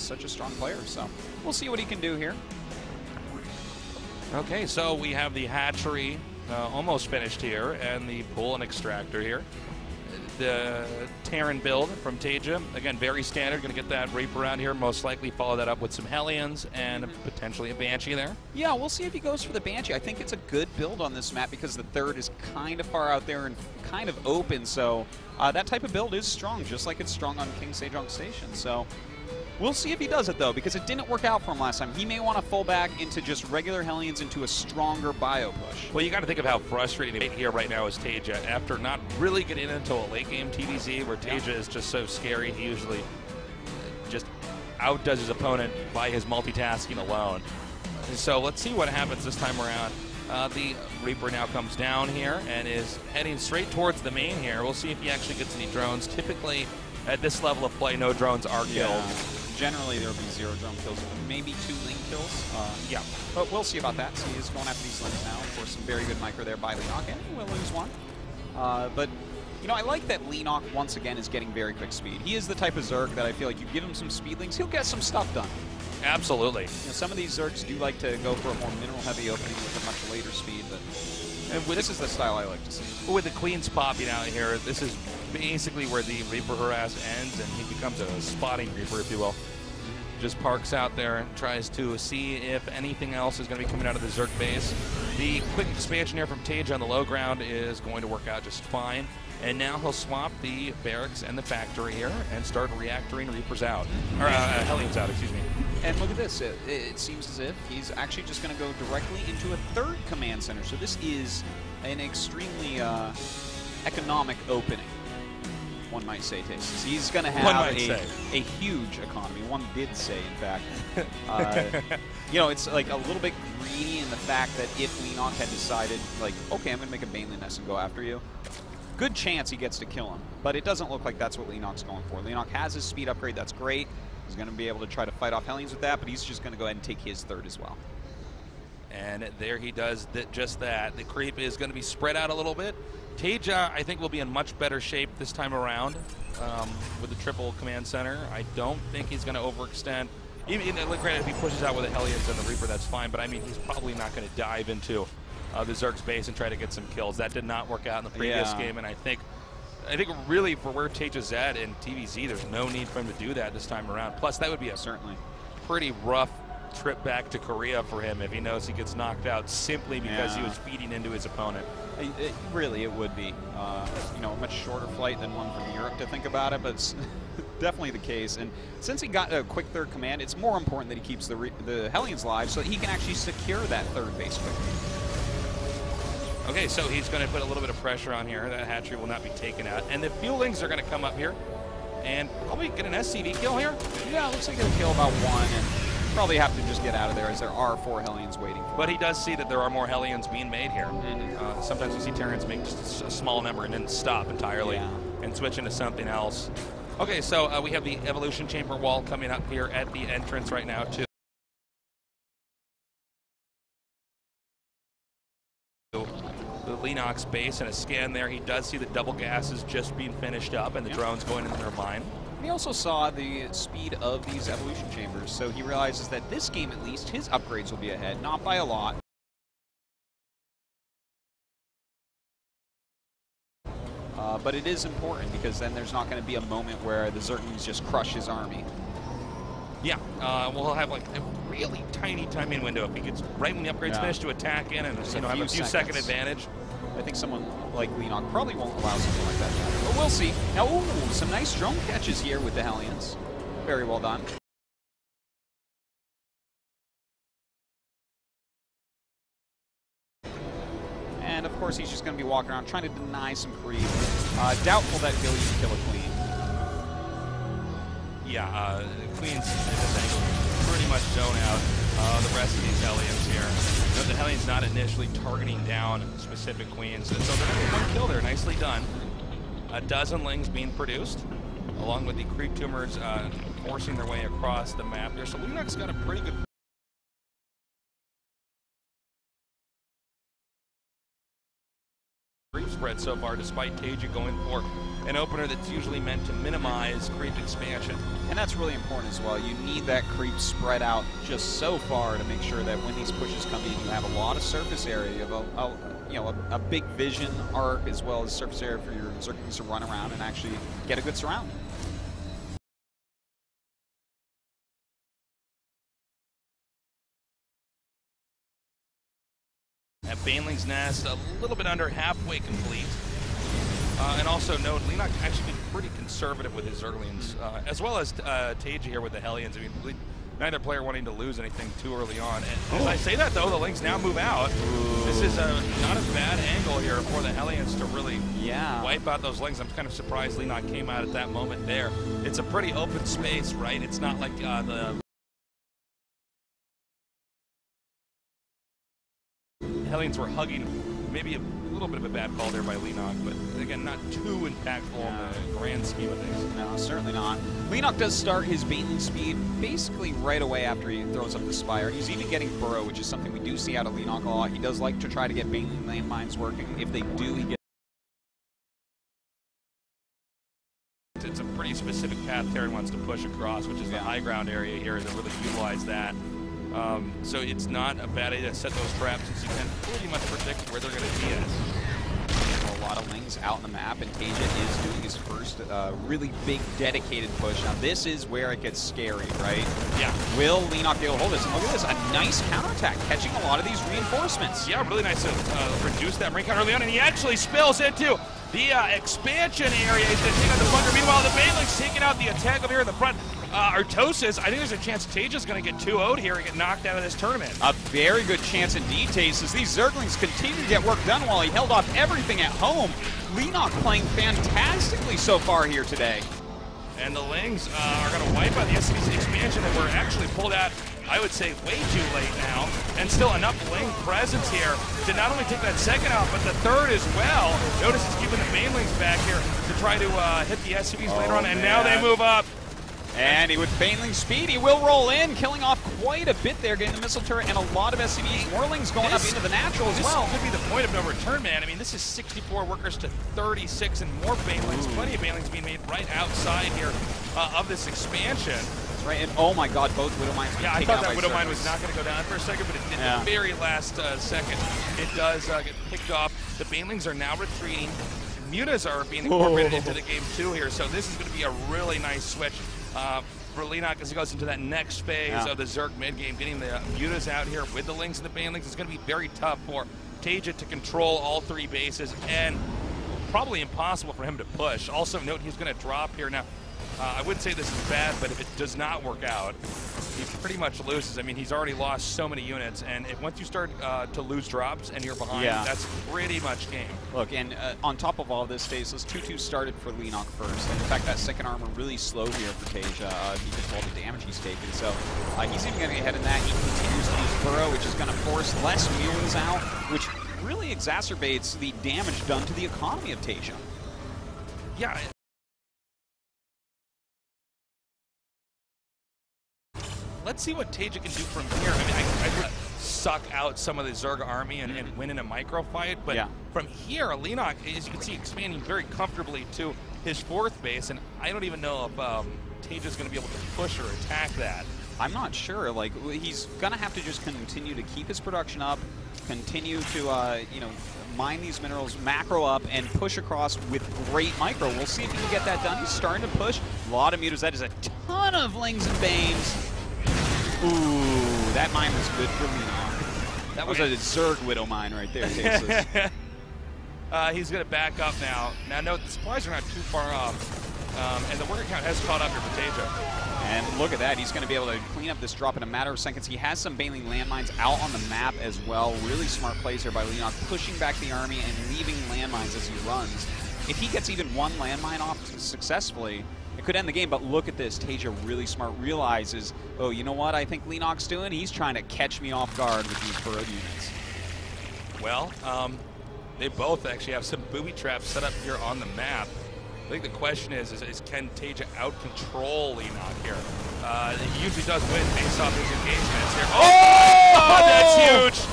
such a strong player. So we'll see what he can do here. Okay, so we have the hatchery almost finished here, and the pool and extractor here. The Terran build from Taeja, again, very standard. Going to get that Reaper out here. Most likely follow that up with some Hellions and potentially a Banshee there. Yeah, we'll see if he goes for the Banshee. I think it's a good build on this map because the third is kind of far out there and kind of open. So that type of build is strong, just like it's strong on King Sejong Station. So we'll see if he does it, though, because it didn't work out for him last time. He may want to fall back into just regular Hellions into a stronger bio push. Well, you got to think of how frustrating it here right now is Taeja. After not really getting into a late game TVZ where Taeja is just so scary, he usually just outdoes his opponent by his multitasking alone. So let's see what happens this time around. The Reaper now comes down here and is heading straight towards the main here. We'll see if he actually gets any drones. Typically, at this level of play, no drones are killed. Generally, there will be 0 drone kills, maybe 2 link kills. Yeah, but we'll see about that. So he is going after these links now. Of course, some very good micro there by Leenock, and he will lose one. But, you know, I like that Leenock, once again, is getting very quick speed. He is the type of Zerg that I feel like you give him some speed links, he'll get some stuff done. Absolutely. You know, some of these Zergs do like to go for a more mineral-heavy opening with a much later speed, but this is the style I like to see. With the Queens popping out here, this is basically where the Reaper harass ends, and he becomes a spotting Reaper, if you will. Just parks out there and tries to see if anything else is going to be coming out of the Zerg base. The quick expansion here from Taeja on the low ground is going to work out just fine. And now he'll swap the barracks and the factory here and start reactoring Reapers out. Or Hellions out, excuse me. And look at this. It seems as if he's actually just going to go directly into a third command center. So this is an extremely economic opening, one might say, Tastes. He's going to have a huge economy. One did say, in fact. You know, it's like a little bit greedy in the fact that if Leenock had decided, like, okay, I'm going to make a Baneling Nest and go after you, good chance he gets to kill him. But it doesn't look like that's what Leenock's going for. Leenock has his speed upgrade. That's great. He's going to be able to try to fight off Hellions with that, but he's just going to go ahead and take his third as well. And there he does just that. The creep is going to be spread out a little bit. Taeja, I think, will be in much better shape this time around with the triple command center. I don't think he's going to overextend. Even, granted, if he pushes out with the Hellions and the Reaper, that's fine, but I mean, he's probably not going to dive into the Zerg's base and try to get some kills. That did not work out in the previous game, and I think really for where Taeja's at in TVZ, there's no need for him to do that this time around. Plus, that would be a certainly pretty rough trip back to Korea for him if he knows he gets knocked out simply because he was feeding into his opponent. Really, it would be. You know, a much shorter flight than one from Europe to think about it, but it's definitely the case. And since he got a quick third command, it's more important that he keeps the Hellions live so that he can actually secure that third base quickly. Okay, so he's going to put a little bit of pressure on here. That hatchery will not be taken out. And the Fuelings are going to come up here and probably get an SCV kill here. Yeah, looks like he'll kill about one and probably have to just get out of there as there are 4 Hellions waiting for him. But he does see that there are more Hellions being made here. Sometimes we see Terrans make just a small number and then stop entirely and switch into something else. Okay, so we have the Evolution Chamber wall coming up here at the entrance right now, too. The Leenock's base and a scan there. He does see the double gases just being finished up and the drones going into their mine. He also saw the speed of these evolution chambers, so he realizes that this game at least, his upgrades will be ahead, not by a lot. But it is important because then there's not going to be a moment where the Zerglings just crush his army. Yeah, well, he'll have like a really tiny timing window if he gets right when the upgrade's finished to attack in and have a few second advantage. I think someone like Leenock probably won't allow something like that to happen, but we'll see. Now, ooh, some nice drone catches here with the Hellions. Very well done. And, of course, he's just going to be walking around trying to deny some creep. Doubtful that he'll even kill a Queen. Yeah, Queen's in this angle pretty much zone out the rest of these Hellions here. You know, the Hellions not initially targeting down specific Queens, and so they're going to get one kill there. Nicely done. A dozen Lings being produced, along with the creep tumors forcing their way across the map here. So Leenock's got a pretty good creep spread so far, despite Taeja going for an opener that's usually meant to minimize creep expansion. And that's really important as well. You need that creep spread out just so far to make sure that when these pushes come in, you have a lot of surface area. You have a big vision arc as well as surface area for your Zerglings to run around and actually get a good surround. At Baneling's Nest, a little bit under halfway complete. And also note, Leenock actually been pretty conservative with his Zerglings, as well as Taeja here with the Hellions. I mean, neither player wanting to lose anything too early on. And as I say that, though, the Lynx now move out. Ooh. This is not a bad angle here for the Hellions to really wipe out those Lynx. I'm kind of surprised Leenock came out at that moment there. It's a pretty open space, right? It's not like the Hellions were hugging. Maybe a little bit of a bad call there by Leenock, but again, not too impactful in the grand scheme of things. No, certainly not. Leenock does start his Baneling speed basically right away after he throws up the Spire. He's even getting Burrow, which is something we do see out of Leenock a lot. He does like to try to get Baneling landmines working. If they do, he gets... It's a pretty specific path Terran wants to push across, which is the high ground area here, to really utilize that. So it's not a bad idea to set those traps, since you can pretty much predict where they're going to be at. A lot of Lings out on the map, and Taeja is doing his first really big dedicated push. Now this is where it gets scary, right? Yeah. Will Leenock be able to hold this? And look at this, a nice counterattack, catching a lot of these reinforcements. Yeah, really nice to reduce that marine counter early on, and he actually spills into the expansion area. He's going to take out the bunker. Meanwhile, the Baneling's taking out the attack over here in the front. Artosis, I think there's a chance Taeja's going to get 2-0'd here and get knocked out of this tournament. A very good chance indeed, Tace, as these Zerglings continue to get work done while he held off everything at home. Leenock playing fantastically so far here today. And the Lings are going to wipe out the SC2 expansion that were actually pulled out, I would say, way too late now. And still enough Ling presence here to not only take that second out, but the third as well. Notice he's keeping the Banelings back here to try to hit the SCVs later on, and now they move up. And he, with Baneling speed, he will roll in, killing off quite a bit there, getting the missile turret and a lot of SCVs. Warlings going up into the natural as well. This could be the point of no return, man. I mean, this is 64 workers to 36 and more Banelings. Plenty of Banelings being made right outside here of this expansion. That's right, and oh my god, both Widow Mines. Yeah, I thought that Widow Mine was not going to go down for a second, but in the very last second, it does get picked off. The Banelings are now retreating. Mutas are being incorporated into the game too here, so this is going to be a really nice switch for Leenock as he goes into that next phase of the Zerg mid game, getting the Mutas out here with the Lings and the Banelings. It's going to be very tough for Taeja to control all three bases, and probably impossible for him to push. Also note he's going to drop here. Now, I wouldn't say this is bad, but if it does not work out, he pretty much loses. I mean, he's already lost so many units, and if once you start to lose drops and you're behind, that's pretty much game. Look, and on top of all of this, Stasis, 2-2 started for Leenock first, and in fact, that second armor really slow here for Taeja because of all the damage he's taken. So he's even getting ahead in that. He continues to use Burrow, which is going to force less mules out, which really exacerbates the damage done to the economy of Taeja. Yeah. Let's see what Taeja can do from here. I mean, I could suck out some of the Zerg army and win in a micro fight, but from here, Leenock, as you can see, expanding very comfortably to his fourth base, and I don't even know if Taeja's going to be able to push or attack that. I'm not sure. Like, he's going to have to just continue to keep his production up, continue to, you know, mine these minerals, macro up, and push across with great micro. We'll see if he can get that done. He's starting to push. A lot of mutas. That is a ton of Lings and Banes. Ooh, that mine was good for Leenock. That was a Zerg Widow mine right there, Texas. He's going to back up now. Now, note, the supplies are not too far off, and the worker count has caught up here for Taeja. And look at that. He's going to be able to clean up this drop in a matter of seconds. He has some Baneling landmines out on the map as well. Really smart plays here by Leenock, pushing back the army and leaving landmines as he runs. If he gets even one landmine off successfully, it could end the game, but look at this. Taeja, really smart, realizes, oh, you know what I think Leenock's doing? He's trying to catch me off guard with these burrowed units. Well, they both actually have some booby traps set up here on the map. I think the question is can Taeja out-control Leenock here? He usually does win based off his engagements here. Oh! That's huge!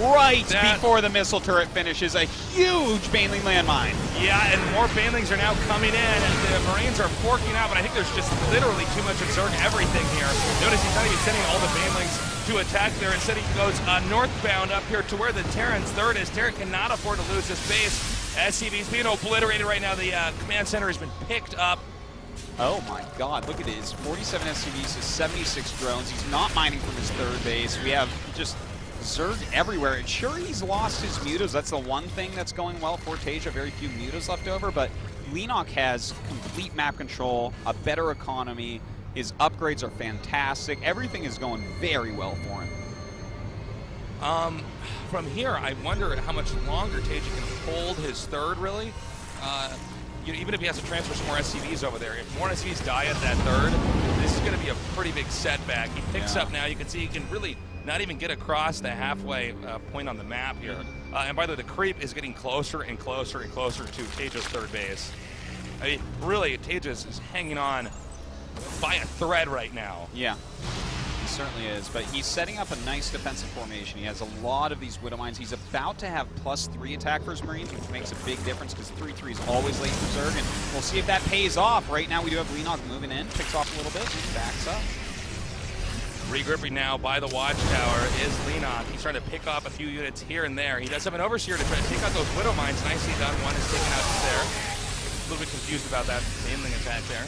right before the missile turret finishes. A huge Baneling landmine. Yeah, and more Banelings are now coming in, and the Marines are forking out, but I think there's just literally too much of Zerg everything here. Notice he's not even sending all the Banelings to attack there. Instead, he goes northbound up here to where the Terran's third is. Terran cannot afford to lose this base. SCV's being obliterated right now. The command center has been picked up. Oh my god, look at this. 47 SCVs to 76 drones. He's not mining from his third base. We have just Zerg everywhere. And sure, he's lost his mutas. That's the one thing that's going well for Taeja. Very few mutas left over, but Leenock has complete map control, a better economy. His upgrades are fantastic. Everything is going very well for him. From here, I wonder how much longer Taeja can hold his third, really. Even if he has to transfer some more SCVs over there, if more SCVs die at that third, this is going to be a pretty big setback. He picks up now. You can see he can really not even get across the halfway point on the map here. And by the way, the creep is getting closer and closer and closer to Taeja's third base. I mean, really, Taeja is hanging on by a thread right now. Yeah. He certainly is, but he's setting up a nice defensive formation. He has a lot of these Widow Mines. He's about to have +3 attack for his Marines, which makes a big difference because 3-3 is always late for Zerg, and we'll see if that pays off. Right now we do have Leenock moving in, picks off a little bit, and backs up. Regrouping now by the watchtower is Leenock. He's trying to pick off a few units here and there. He does have an Overseer to try to take out those Widow Mines. Nicely done. One is taken out there. A little bit confused about that Baneling attack there.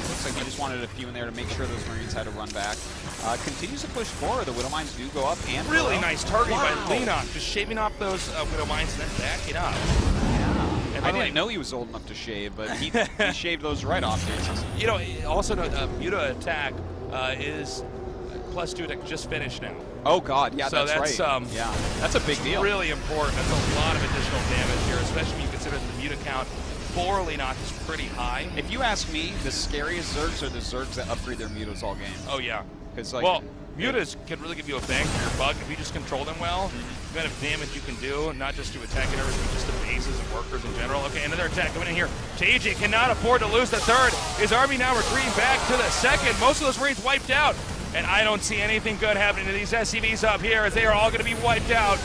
Looks like he just wanted a few in there to make sure those Marines had to run back. Continues to push forward. The Widow Mines do go up and really nice targeting by Leenock, just shaving off those Widow Mines and then backing up. Yeah. And I didn't know he was old enough to shave, but he shaved those right off. You know, also Muta attack is +2 attack just finished now. Oh God, yeah, so that's right. Yeah, that's a big deal. Really important. That's a lot of additional damage here, especially when you consider the Muta count for Leenock is pretty high. If you ask me, the scariest Zergs are the Zergs that upgrade their mutas all game. Oh yeah. Like, well, mutas can really give you a bang for your buck if you just control them well. The amount of damage you can do, not just to attack and everything, just to bases and workers in general. Okay, another attack coming in here. Taeja cannot afford to lose the third. His army now retreating back to the second. Most of those Marines wiped out. And I don't see anything good happening to these SCVs up here as they are all going to be wiped out.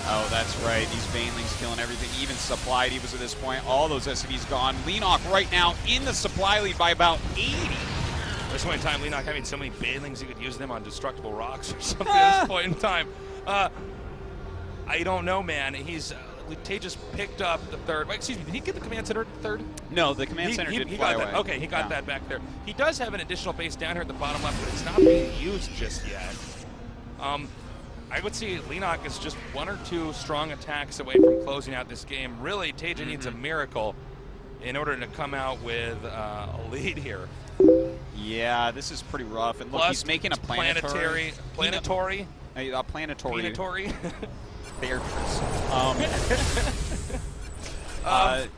Oh, that's right. These Banelings killing everything. Even supply depots at this point. All those SCVs gone. Leenock right now in the supply lead by about 80. At this point in time, Leenock having so many Banelings, you could use them on destructible rocks or something at this point in time. I don't know, man. Taeja's picked up the third. Wait, excuse me, did he get the command center third? No, the command center did fly away. Okay, he got that back there. He does have an additional base down here at the bottom left, but it's not being used just yet. I would say Leenock is just 1 or 2 strong attacks away from closing out this game. Really, Taeja needs a miracle in order to come out with a lead here. Yeah, this is pretty rough. And look, he's making a planetary. Planetary. Bears.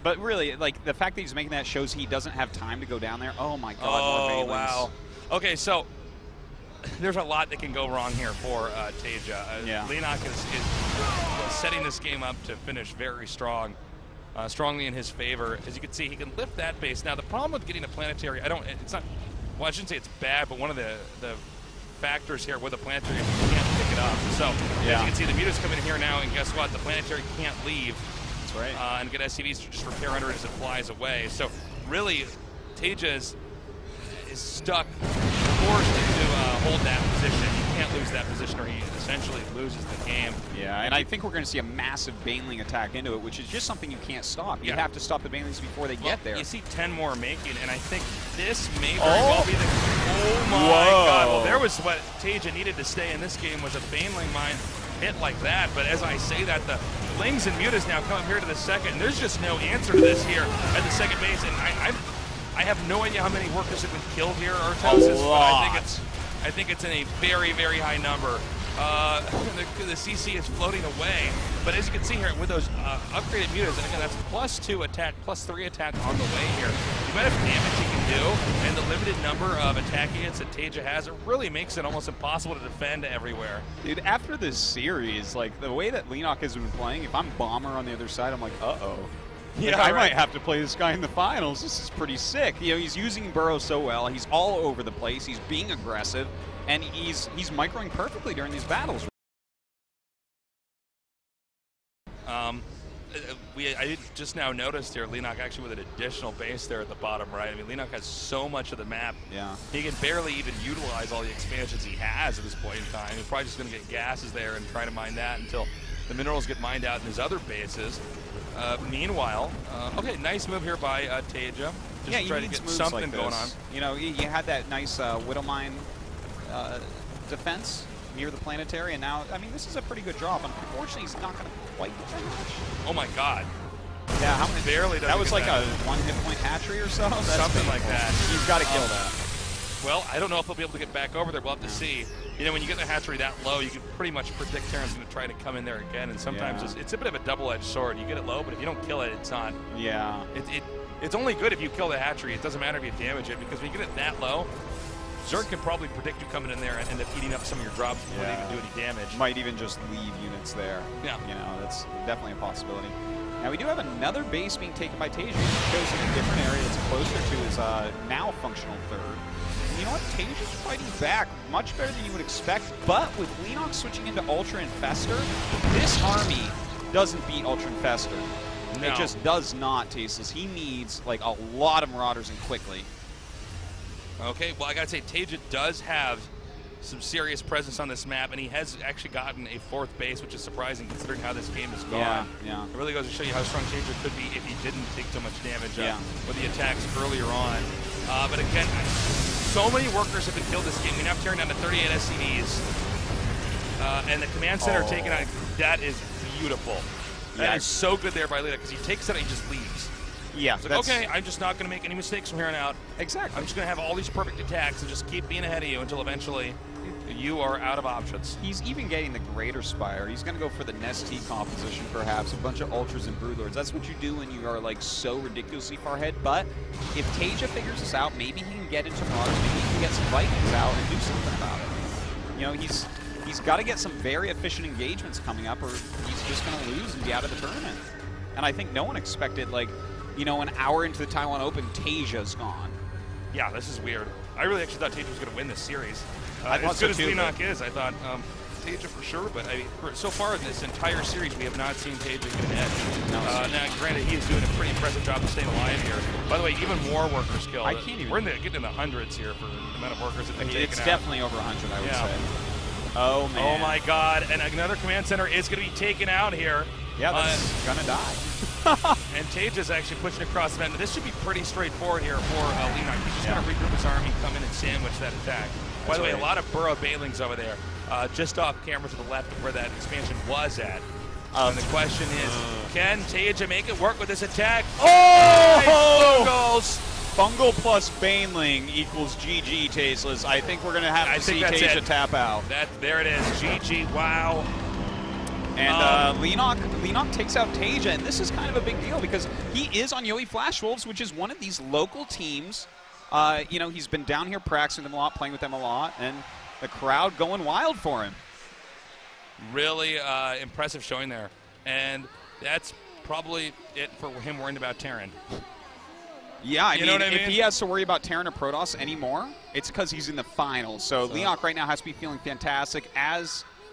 But really, like, the fact that he's making that shows he doesn't have time to go down there. Oh my God! Oh wow. Okay, so there's a lot that can go wrong here for Taeja. Leenock is setting this game up to finish very strong, strongly in his favor. As you can see, he can lift that base. Now, the problem with getting a planetary, it's not. Well, I shouldn't say it's bad, but one of the factors here with a planetary is you can't pick it up. So as you can see, the muta's coming in here now, and guess what? The planetary can't leave. That's right. And get SCVs to just repair under it as it flies away. So really, Taeja is stuck, forced to hold that position. You can't lose that position or he essentially loses the game. Yeah, and I think we're going to see a massive Baneling attack into it, which is just something you can't stop. You have to stop the Banelings before they get there. You see 10 more making, and I think this may very well be the... Oh my God. Well, there was what Taeja needed to stay in this game was a Baneling mine hit like that, but as I say that, the Lings and Mutas now come up here to the second, and there's just no answer to this here at the second base, and I have no idea how many workers have been killed here, Artosis, but I think it's in a very, very high number. The CC is floating away, but as you can see here, with those upgraded mutas, and again, that's +2 attack, +3 attack on the way here. The amount of damage he can do, and the limited number of attack units that Taeja has, it really makes it almost impossible to defend everywhere. Dude, after this series, like, the way that Leenock has been playing, if I'm Bomber on the other side, I'm like, uh-oh. Yeah, I might have to play this guy in the finals. This is pretty sick. You know, he's using Burrow so well. He's all over the place. He's being aggressive, and he's microing perfectly during these battles. I just now noticed here, Leenock actually with an additional base there at the bottom right. I mean, Leenock has so much of the map. Yeah. He can barely even utilize all the expansions he has at this point in time. He's probably just going to get gases there and try to mine that until the minerals get mined out in his other bases. Meanwhile, okay, nice move here by Taeja. Just try to get something like going on. You know, you had that nice Widow Mine defense near the planetary, and now, I mean, this is a pretty good drop. Unfortunately, he's not going to quite get the hatch. Oh my God. Yeah, how many? Barely. That was like a 1 hit point hatchery or so. That's something like that. You've got to kill that. Well, I don't know if he'll be able to get back over there. We'll have to see. You know, when you get the hatchery that low, you can pretty much predict Terran's going to try to come in there again, and sometimes it's a bit of a double-edged sword. You get it low, but if you don't kill it, it's not. Yeah. It's only good if you kill the hatchery. It doesn't matter if you damage it, because when you get it that low, Zerg can probably predict you coming in there and end up eating up some of your drops before they even do any damage. Might even just leave units there. Yeah. You know, that's definitely a possibility. Now, we do have another base being taken by Taeja. He goes in a different area that's closer to his now functional third. And you know what? Taeja's fighting back much better than you would expect, but with Leenock switching into Ultra Infestor, this army doesn't beat Ultra Infestor. No. It just does not, Tasteless. He needs, like, a lot of Marauders and quickly. Okay, well, I gotta say, Taeja does have some serious presence on this map, and he has actually gotten a 4th base, which is surprising considering how this game has gone. Yeah. It really goes to show you how strong Taeja could be if he didn't take so much damage with the attacks earlier on. But again, so many workers have been killed this game. We now have Terran down to 38 SCVs, and the command center taken out. That is beautiful. That is so good there by Leenock, because he takes it and he just leaves. Yeah, it's like, okay, I'm just not going to make any mistakes from here on out. Exactly. I'm just going to have all these perfect attacks and just keep being ahead of you until eventually you are out of options. He's even getting the Greater Spire. He's going to go for the Nest T composition, perhaps, a bunch of Ultras and Broodlords. That's what you do when you are, like, so ridiculously far ahead. But if Taeja figures this out, maybe he can get into Marauders, maybe he can get some Vikings out and do something about it. You know, he's got to get some very efficient engagements coming up, or he's just going to lose and be out of the tournament. And I think no one expected, like, you know, an hour into the Taiwan Open, Taeja's gone. Yeah, this is weird. I really actually thought Taeja was going to win this series. As good as Leenock is, I thought Taeja for sure, but I mean, so far in this entire series, we have not seen Taeja get an edge. Now, granted, he is doing a pretty impressive job of staying alive here. By the way, even more workers killed. I can't even. We're getting in the hundreds here for the amount of workers that have been taken out. It's definitely over 100, I would say. Oh, man. Oh, my God. And another command center is going to be taken out here. Yeah, that's going to die. And Taeja's actually pushing across the map. This should be pretty straightforward here for Leenock. He's just going to regroup his army, come in and sandwich that attack. By the way, a lot of burrow bailings over there, just off camera to the left of where that expansion was at. And the question is, can Taeja make it work with this attack? Oh! Fungal plus Baneling equals GG, Tasteless. I think we're going to have to see Taeja tap out. There it is. GG. Wow. And Leenock takes out Taeja, and this is kind of a big deal because he is on Yowie Flash Wolves, which is one of these local teams. You know, he's been down here practicing them a lot, playing with them a lot, and the crowd going wild for him. Really impressive showing there. And that's probably it for him worrying about Terran. Yeah, I mean, if he has to worry about Terran or Protoss anymore, it's because he's in the finals. So Leenock right now has to be feeling fantastic, as